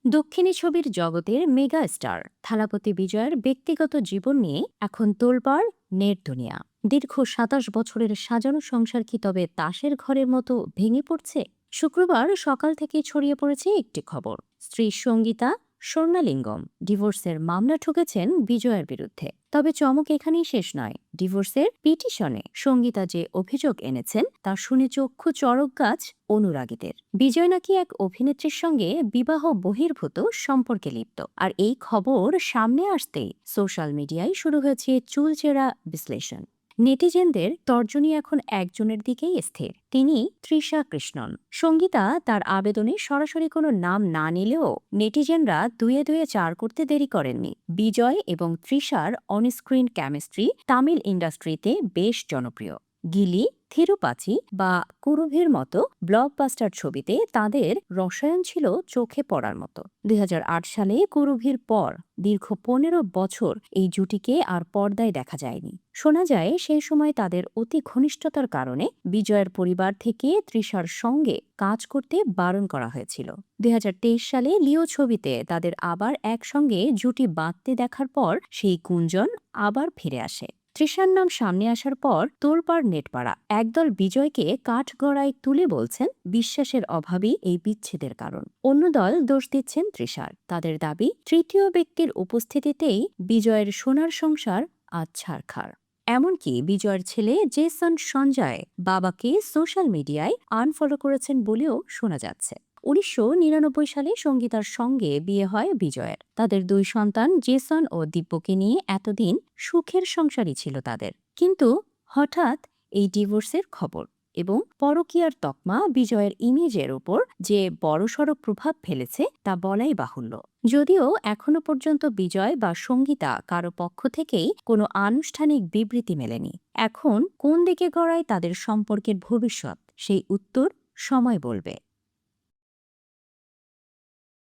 দক্ষিণী ছবির জগতের মেগা স্টার থালাপতি বিজয়ের ব্যক্তিগত জীবন নিয়ে এখন তোলপাড় নেট দুনিয়া। দীর্ঘ ২৭ বছরের সাজানো সংসার কি তবে তাসের ঘরের মতো ভেঙে পড়ছে? শুক্রবার সকাল থেকে ছড়িয়ে পড়েছে একটি খবর, স্ত্রী সঙ্গীতা স্বর্ণালিঙ্গম ডিভোর্সের মামলা ঠুকেছেন বিজয়ের বিরুদ্ধে। তবে চমক এখানেই শেষ নয়। ডিভোর্সের পিটিশনে সঙ্গীতা যে অভিযোগ এনেছেন তা শুনে চক্ষু চড়ক গাছ অনুরাগীদের। বিজয় নাকি এক অভিনেত্রীর সঙ্গে বিবাহ বহির্ভূত সম্পর্কে লিপ্ত। আর এই খবর সামনে আসতেই সোশ্যাল মিডিয়ায় শুরু হয়েছে চুলচেরা বিশ্লেষণ। নেটিজেনদের তর্জনী এখন একজনের দিকেই স্থির, তিনি তৃষা কৃষ্ণন। সঙ্গীতা তার আবেদনে সরাসরি কোনো নাম না নিলেও নেটিজেনরা দুয়ে দুয়ে চার করতে দেরি করেননি। বিজয় এবং তৃষার অনস্ক্রিন কেমিস্ট্রি তামিল ইন্ডাস্ট্রিতে বেশ জনপ্রিয়। গিলি, থিরুপাচি বা কুরুভির মতো ব্লকবাস্টার ছবিতে তাদের রসায়ন ছিল চোখে পড়ার মতো। ২০০৮ সালে কুরুভির পর দীর্ঘ ১৫ বছর এই জুটিকে আর পর্দায় দেখা যায়নি। শোনা যায় সেই সময় তাদের অতি ঘনিষ্ঠতার কারণে বিজয়ের পরিবার থেকে তৃষার সঙ্গে কাজ করতে বারণ করা হয়েছিল। ২০২৩ সালে লিও ছবিতে তাদের আবার একসঙ্গে জুটি বাঁধতে দেখার পর সেই গুঞ্জন আবার ফিরে আসে। তৃষার নাম সামনে আসার পর তোলপাড় নেটপাড়া। একদল বিজয়কে কাঠগড়ায় তুলে বলছেন বিশ্বাসের অভাবই এই বিচ্ছেদের কারণ, অন্য দল দোষ দিচ্ছেন তৃষার। তাদের দাবি তৃতীয় ব্যক্তির উপস্থিতিতেই বিজয়ের সোনার সংসার আজ ছারখার। এমনকি বিজয়ের ছেলে জেসন সঞ্জয় বাবাকে সোশ্যাল মিডিয়ায় আনফলো করেছেন বলেও শোনা যাচ্ছে। ১৯৯৯ সালে সঙ্গীতার সঙ্গে বিয়ে হয় বিজয়ের। তাদের দুই সন্তান জেসন ও দিব্যকে নিয়ে এতদিন সুখের সংসারই ছিল তাদের। কিন্তু হঠাৎ এই ডিভোর্সের খবর এবং পরকীয়ার তকমা বিজয়ের ইমেজের উপর যে বড়সড় প্রভাব ফেলেছে তা বলাই বাহুল্য। যদিও এখনো পর্যন্ত বিজয় বা সঙ্গীতা কারো পক্ষ থেকেই কোনো আনুষ্ঠানিক বিবৃতি মেলেনি। এখন কোন দিকে গড়ায় তাদের সম্পর্কের ভবিষ্যৎ সেই উত্তর সময় বলবে।